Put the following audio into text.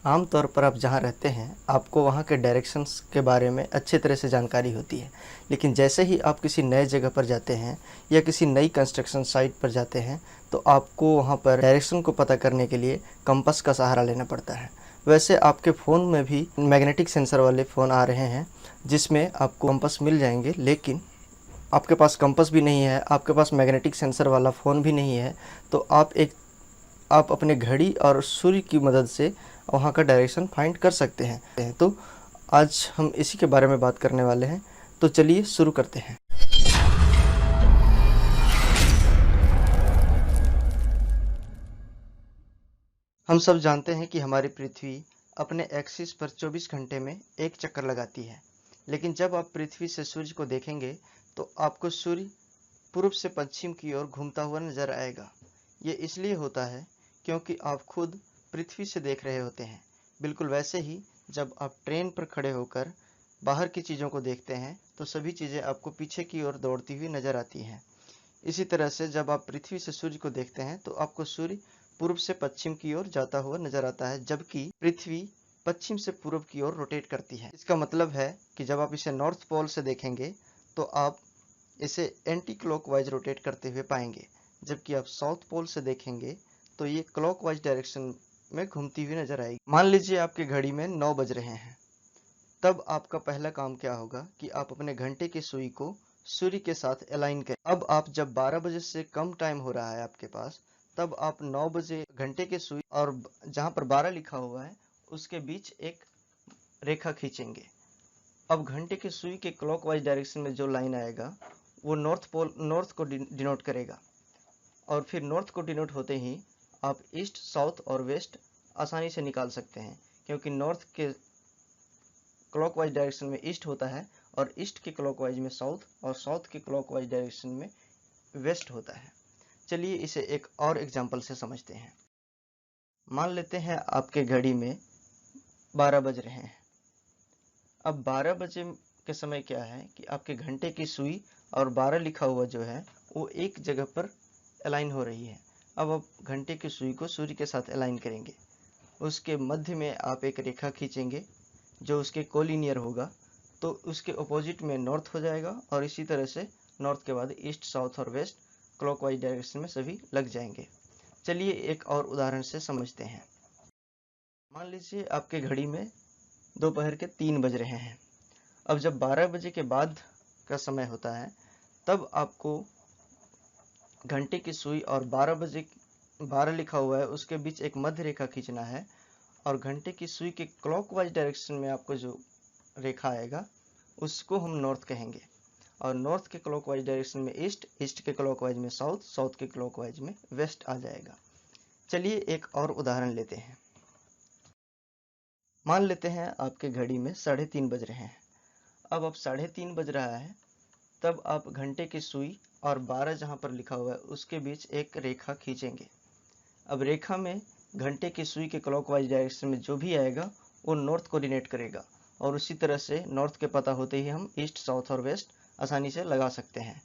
आम तौर पर आप जहाँ रहते हैं, आपको वहाँ के डायरेक्शंस के बारे में अच्छी तरह से जानकारी होती है। लेकिन जैसे ही आप किसी नए जगह पर जाते हैं या किसी नई कंस्ट्रक्शन साइट पर जाते हैं, तो आपको वहाँ पर डायरेक्शन को पता करने के लिए कंपास का सहारा लेना पड़ता है। वैसे आपके फ़ोन में भी मैग्नेटिक सेंसर वाले फ़ोन आ रहे हैं, जिसमें आपको कंपास मिल जाएंगे, लेकिन आपके पास कंपास भी नहीं है, आपके पास मैग्नेटिक सेंसर वाला फ़ोन भी नहीं है, तो आप अपने घड़ी और सूर्य की मदद से वहाँ का डायरेक्शन फाइंड कर सकते हैं। तो आज हम इसी के बारे में बात करने वाले हैं, तो चलिए शुरू करते हैं। हम सब जानते हैं कि हमारी पृथ्वी अपने एक्सिस पर 24 घंटे में एक चक्कर लगाती है। लेकिन जब आप पृथ्वी से सूर्य को देखेंगे, तो आपको सूर्य पूर्व से पश्चिम की ओर घूमता हुआ नजर आएगा। ये इसलिए होता है क्योंकि आप खुद पृथ्वी से देख रहे होते हैं। बिल्कुल वैसे ही जब आप ट्रेन पर खड़े होकर बाहर की चीज़ों को देखते हैं, तो सभी चीज़ें आपको पीछे की ओर दौड़ती हुई नजर आती हैं। इसी तरह से जब आप पृथ्वी से सूर्य को देखते हैं, तो आपको सूर्य पूर्व से पश्चिम की ओर जाता हुआ नजर आता है, जबकि पृथ्वी पश्चिम से पूर्व की ओर रोटेट करती है। इसका मतलब है कि जब आप इसे नॉर्थ पोल से देखेंगे, तो आप इसे एंटी क्लॉकवाइज रोटेट करते हुए पाएंगे, जबकि आप साउथ पोल से देखेंगे तो ये क्लॉकवाइज डायरेक्शन में घूमती हुई नजर आएगी। मान लीजिए आपकी घड़ी में 9 बज रहे हैं, तब आपका पहला काम क्या होगा कि आप अपने घंटे की सुई को सूर्य के साथ अलाइन करें। अब आप जब 12 बजे से कम टाइम हो रहा है आपके पास, तब आप 9 बजे घंटे की सुई और जहां पर 12 लिखा हुआ है उसके बीच एक रेखा खींचेंगे। अब घंटे की सुई के क्लॉकवाइज डायरेक्शन में जो लाइन आएगा, वो नॉर्थ को डिनोट करेगा, और फिर नॉर्थ को डिनोट होते ही आप ईस्ट, साउथ और वेस्ट आसानी से निकाल सकते हैं, क्योंकि नॉर्थ के क्लॉकवाइज डायरेक्शन में ईस्ट होता है और ईस्ट के क्लॉकवाइज में साउथ और साउथ के क्लॉकवाइज डायरेक्शन में वेस्ट होता है। चलिए इसे एक और एग्जांपल से समझते हैं। मान लेते हैं आपके घड़ी में 12 बज रहे हैं। अब 12 बजे के समय क्या है कि आपके घंटे की सुई और 12 लिखा हुआ जो है वो एक जगह पर अलाइन हो रही है। अब आप घंटे की सुई को सूर्य के साथ अलाइन करेंगे, उसके मध्य में आप एक रेखा खींचेंगे जो उसके कोलिनियर होगा, तो उसके अपोजिट में नॉर्थ हो जाएगा, और इसी तरह से नॉर्थ के बाद ईस्ट, साउथ और वेस्ट क्लॉकवाइज डायरेक्शन में सभी लग जाएंगे। चलिए एक और उदाहरण से समझते हैं। मान लीजिए आपके घड़ी में दोपहर के 3 बज रहे हैं। अब जब 12 बजे के बाद का समय होता है, तब आपको घंटे की सुई और 12 लिखा हुआ है उसके बीच एक मध्य रेखा खींचना है, और घंटे की सुई के क्लॉकवाइज डायरेक्शन में आपको जो रेखा आएगा उसको हम नॉर्थ कहेंगे, और नॉर्थ के क्लॉकवाइज डायरेक्शन में ईस्ट, ईस्ट के क्लॉकवाइज में साउथ, साउथ के क्लॉकवाइज में वेस्ट आ जाएगा। चलिए एक और उदाहरण लेते हैं। मान लेते हैं आपके घड़ी में 3:30 बज रहे हैं। अब 3:30 बज रहा है, तब आप घंटे की सुई और 12 जहां पर लिखा हुआ है उसके बीच एक रेखा खींचेंगे। अब रेखा में घंटे की सुई के क्लॉकवाइज डायरेक्शन में जो भी आएगा वो नॉर्थ कोऑर्डिनेट करेगा, और उसी तरह से नॉर्थ के पता होते ही हम ईस्ट, साउथ और वेस्ट आसानी से लगा सकते हैं।